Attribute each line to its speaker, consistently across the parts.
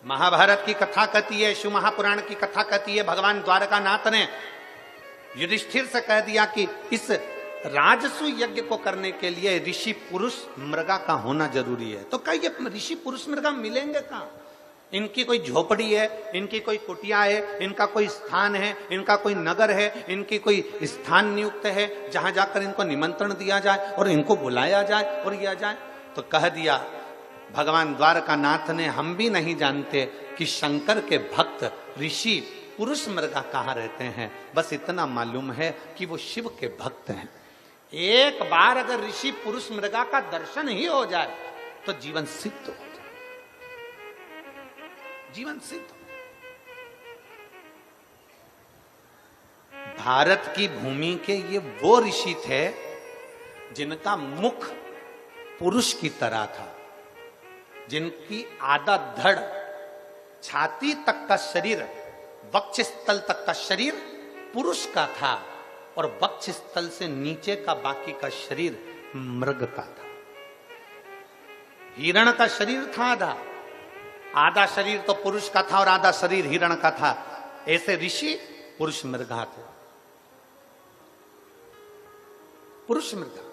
Speaker 1: महाभारत की कथा कहती है, शिव महापुराण की कथा कहती है, भगवान द्वारकानाथ ने युधिष्ठिर से कह दिया कि इस राजसु यज्ञ को करने के लिए ऋषि पुरुष मृगा का होना जरूरी है। तो कहिए ऋषि पुरुष मृगा मिलेंगे कहां? इनकी कोई झोपड़ी है, इनकी कोई कुटिया है, इनका कोई स्थान है, इनका कोई नगर है, इनकी कोई स्थान नियुक्त है जहां जाकर इनको निमंत्रण दिया जाए और इनको बुलाया जाए और किया जाए? तो कह दिया भगवान द्वारकानाथ ने, हम भी नहीं जानते कि शंकर के भक्त ऋषि पुरुष मृगा कहाँ रहते हैं, बस इतना मालूम है कि वो शिव के भक्त हैं। एक बार अगर ऋषि पुरुष मृगा का दर्शन ही हो जाए तो जीवन सिद्ध हो जाए, जीवन सिद्ध। भारत की भूमि के ये वो ऋषि थे जिनका मुख पुरुष की तरह था, जिनकी आधा धड़, छाती तक का शरीर, वक्षस्थल तक का शरीर पुरुष का था और वक्षस्थल से नीचे का बाकी का शरीर मृग का था। हिरण का शरीर था आधा, आधा शरीर तो पुरुष का था और आधा शरीर हिरण का था। ऐसे ऋषि पुरुष मृगा थे, पुरुष मृगा।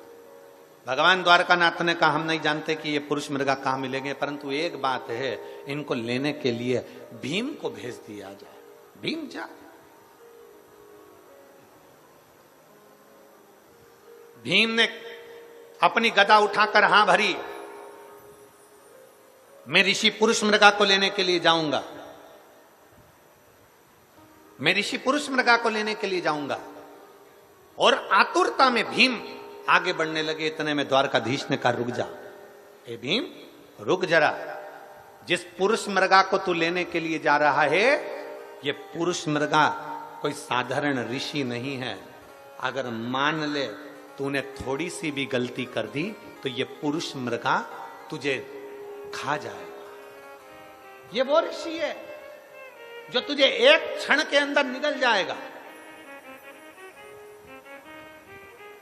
Speaker 1: भगवान द्वारकानाथ ने कहा, हम नहीं जानते कि ये पुरुष मृगा कहां मिलेंगे, परंतु एक बात है, इनको लेने के लिए भीम को भेज दिया जाए। भीम जा, भीम ने अपनी गदा उठाकर हां भरी, मैं ऋषि पुरुष मृगा को लेने के लिए जाऊंगा, मैं ऋषि पुरुष मृगा को लेने के लिए जाऊंगा। और आतुरता में भीम आगे बढ़ने लगे। इतने में द्वारकाधीश ने कहा, रुक जा, ए भीम रुक जरा, जिस पुरुष मृगा को तू लेने के लिए जा रहा है, ये पुरुष मृगा कोई साधारण ऋषि नहीं है। अगर मान ले तूने थोड़ी सी भी गलती कर दी तो ये पुरुष मृगा तुझे खा जाएगा। ये वो ऋषि है जो तुझे एक क्षण के अंदर निगल जाएगा।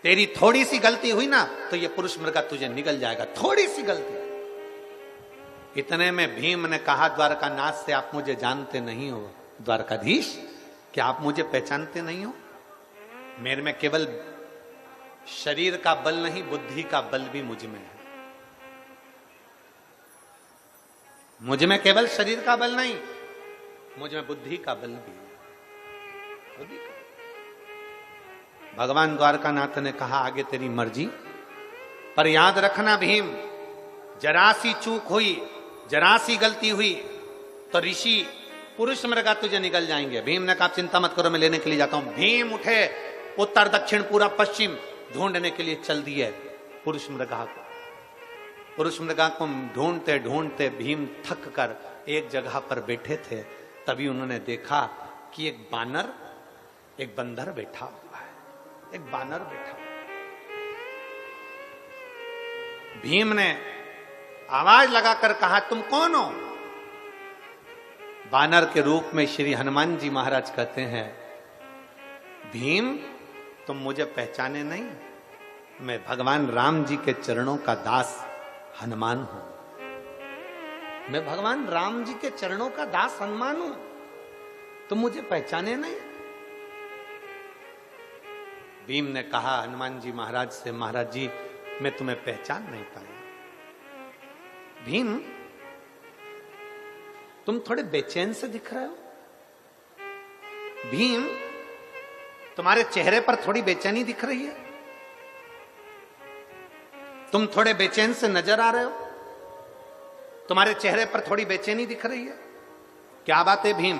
Speaker 1: तेरी थोड़ी सी गलती हुई ना तो ये पुरुष मृगा तुझे निगल जाएगा, थोड़ी सी गलती। इतने में भीम ने कहा द्वारकानाथ से, आप मुझे जानते नहीं हो द्वारकाधीश, क्या आप मुझे पहचानते नहीं हो? मेरे में केवल शरीर का बल नहीं, बुद्धि का बल भी मुझ में है। मुझ में केवल शरीर का बल नहीं, मुझ में बुद्धि का बल भी है। बुद्धि का। भगवान द्वारकानाथ ने कहा, आगे तेरी मर्जी, पर याद रखना भीम, जरा सी चूक हुई, जरा सी गलती हुई तो ऋषि पुरुष मृगा तुझे निकल जाएंगे। भीम ने कहा, चिंता मत करो, मैं लेने के लिए जाता हूं। भीम उठे, उत्तर दक्षिण पूरा पश्चिम ढूंढने के लिए चल दिए पुरुष मृगा को। पुरुष मृगा को ढूंढते ढूंढते भीम थक कर एक जगह पर बैठे थे। तभी उन्होंने देखा कि एक बानर, एक बंदर बैठा हुआ है, एक बानर बैठा। भीम ने आवाज लगाकर कहा, तुम कौन हो? बानर के रूप में श्री हनुमान जी महाराज कहते हैं, भीम तुम मुझे पहचाने नहीं, मैं भगवान राम जी के चरणों का दास हनुमान हूं। मैं भगवान राम जी के चरणों का दास हनुमान हूं, तुम मुझे पहचाने नहीं। भीम ने कहा हनुमान जी महाराज से, महाराज जी मैं तुम्हें पहचान नहीं पाया। भीम तुम थोड़े बेचैन से दिख रहे हो। भीम तुम्हारे चेहरे पर थोड़ी बेचैनी दिख रही है, तुम थोड़े बेचैन से नजर आ रहे हो, तुम्हारे चेहरे पर थोड़ी बेचैनी दिख रही है, क्या बात है भीम?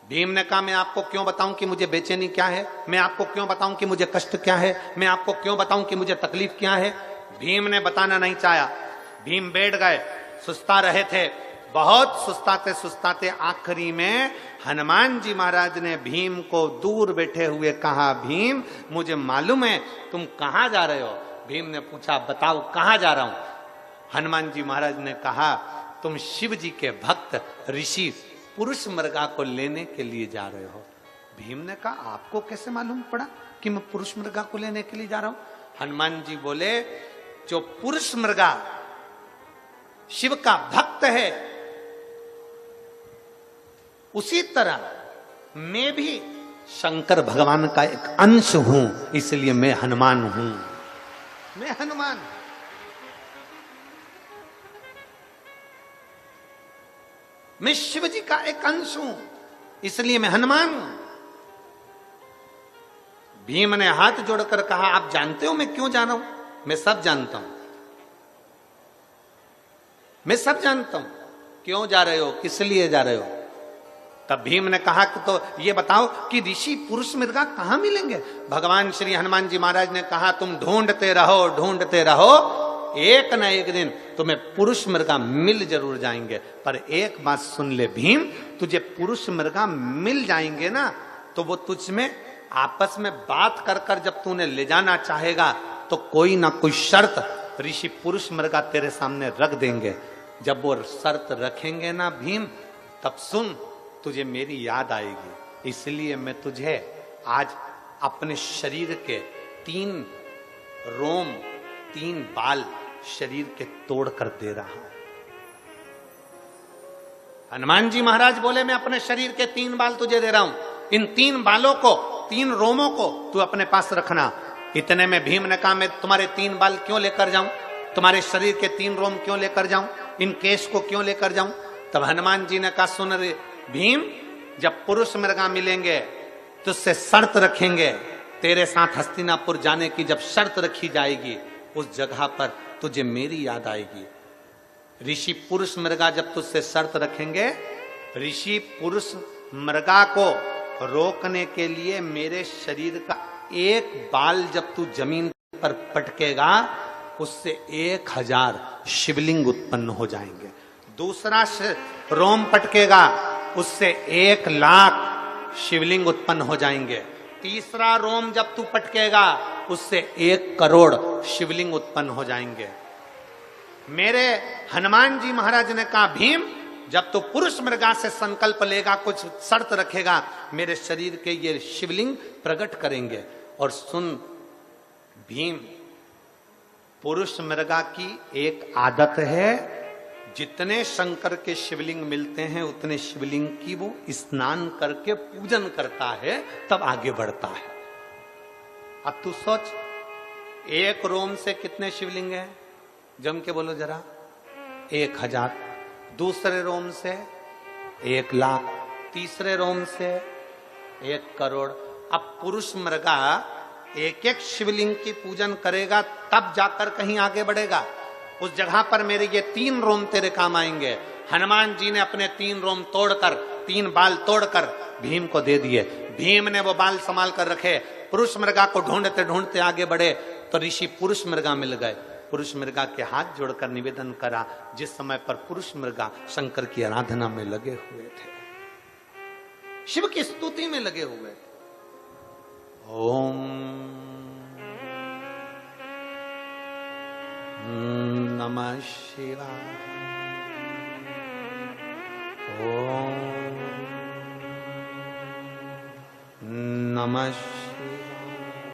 Speaker 1: भीम ने कहा, मैं आपको क्यों बताऊं कि मुझे बेचैनी क्या है, मैं आपको क्यों बताऊं कि मुझे कष्ट क्या है, मैं आपको क्यों बताऊं कि मुझे तकलीफ क्या है। भीम ने बताना नहीं चाहा। भीम बैठ गए, सुस्ता रहे थे, बहुत सुस्ताते सुस्ताते आखिरी में हनुमान जी महाराज ने भीम को दूर बैठे हुए कहा, भीम मुझे मालूम है तुम कहां जा रहे हो। भीम ने पूछा, बताओ कहां जा रहा हूं। हनुमान जी महाराज ने कहा, तुम शिव जी के भक्त ऋषि पुरुष मृगा को लेने के लिए जा रहे हो। भीम ने कहा, आपको कैसे मालूम पड़ा कि मैं पुरुष मृगा को लेने के लिए जा रहा हूं? हनुमान जी बोले, जो पुरुष मृगा शिव का भक्त है उसी तरह मैं भी शंकर भगवान का एक अंश हूं, इसलिए मैं हनुमान हूं। मैं हनुमान, मैं शिव जी का एक अंश हूं, इसलिए मैं हनुमान हूं। भीम ने हाथ जोड़कर कहा, आप जानते हो मैं क्यों जा रहा हूं? मैं सब जानता हूं, मैं सब जानता हूं। क्यों जा रहे हो, किस लिए जा रहे हो? तब भीम ने कहा कि तो ये बताओ कि ऋषि पुरुष मृगा कहां मिलेंगे? भगवान श्री हनुमान जी महाराज ने कहा, तुम ढूंढते रहो, ढूंढते रहो, एक न एक दिन तुम्हें पुरुष मृगा मिल जरूर जाएंगे। पर एक बात सुन ले भीम, तुझे पुरुष मृगा मिल जाएंगे ना, तो वो तुझ में आपस में बात कर कर जब तूने ले जाना चाहेगा, तो कोई ना कोई शर्त ऋषि पुरुष मृगा तेरे सामने रख देंगे। जब वो शर्त रखेंगे ना भीम, तब सुन, तुझे मेरी याद आएगी। इसलिए मैं तुझे आज अपने शरीर के 3 रोम, 3 बाल शरीर के तोड़ कर दे रहा हूं। हनुमान जी महाराज बोले, मैं अपने शरीर के 3 बाल तुझे दे रहा हूं, इन 3 बालों को, 3 रोमों को तू अपने पास रखना। इतने में भीम ने कहा, मैं तुम्हारे 3 बाल क्यों लेकर जाऊं? तुम्हारे शरीर के 3 रोम क्यों लेकर जाऊं? इन केश को क्यों लेकर जाऊं? तब हनुमान जी ने कहा, सुन रे भीम, जब पुरुष मृगा मिलेंगे तो उससे शर्त रखेंगे, तेरे साथ हस्तिनापुर जाने की जब शर्त रखी जाएगी, उस जगह पर तुझे मेरी याद आएगी। ऋषि पुरुष मृगा जब तुझसे शर्त रखेंगे, ऋषि पुरुष मृगा को रोकने के लिए मेरे शरीर का 1 बाल जब तू जमीन पर पटकेगा, उससे 1000 शिवलिंग उत्पन्न हो जाएंगे। दूसरा रोम पटकेगा, उससे 1,00,000 शिवलिंग उत्पन्न हो जाएंगे। तीसरा रोम जब तू पटकेगा, उससे 1 करोड़ शिवलिंग उत्पन्न हो जाएंगे। मेरे हनुमान जी महाराज ने कहा, भीम, जब तू पुरुष मृगा से संकल्प लेगा, कुछ शर्त रखेगा, मेरे शरीर के ये शिवलिंग प्रकट करेंगे। और सुन भीम, पुरुष मृगा की एक आदत है, जितने शंकर के शिवलिंग मिलते हैं उतने शिवलिंग की वो स्नान करके पूजन करता है, तब आगे बढ़ता है। अब तू सोच, 1 रोम से कितने शिवलिंग हैं? जम के बोलो जरा। 1000। दूसरे रोम से 1,00,000, तीसरे रोम से 1 करोड़। अब पुरुष मृगा 1-1 शिवलिंग की पूजन करेगा, तब जाकर कहीं आगे बढ़ेगा। उस जगह पर मेरे ये 3 रोम तेरे काम आएंगे। हनुमान जी ने अपने 3 रोम तोड़कर, 3 बाल तोड़कर भीम को दे दिए। भीम ने वो बाल संभाल कर रखे। पुरुष मृगा को ढूंढते ढूंढते आगे बढ़े तो ऋषि पुरुष मृगा मिल गए। पुरुष मृगा के हाथ जोड़कर निवेदन करा, जिस समय पर पुरुष मृगा शंकर की आराधना में लगे हुए थे, शिव की स्तुति में लगे हुए थे। ओम नमः शिवाय, ओम नमः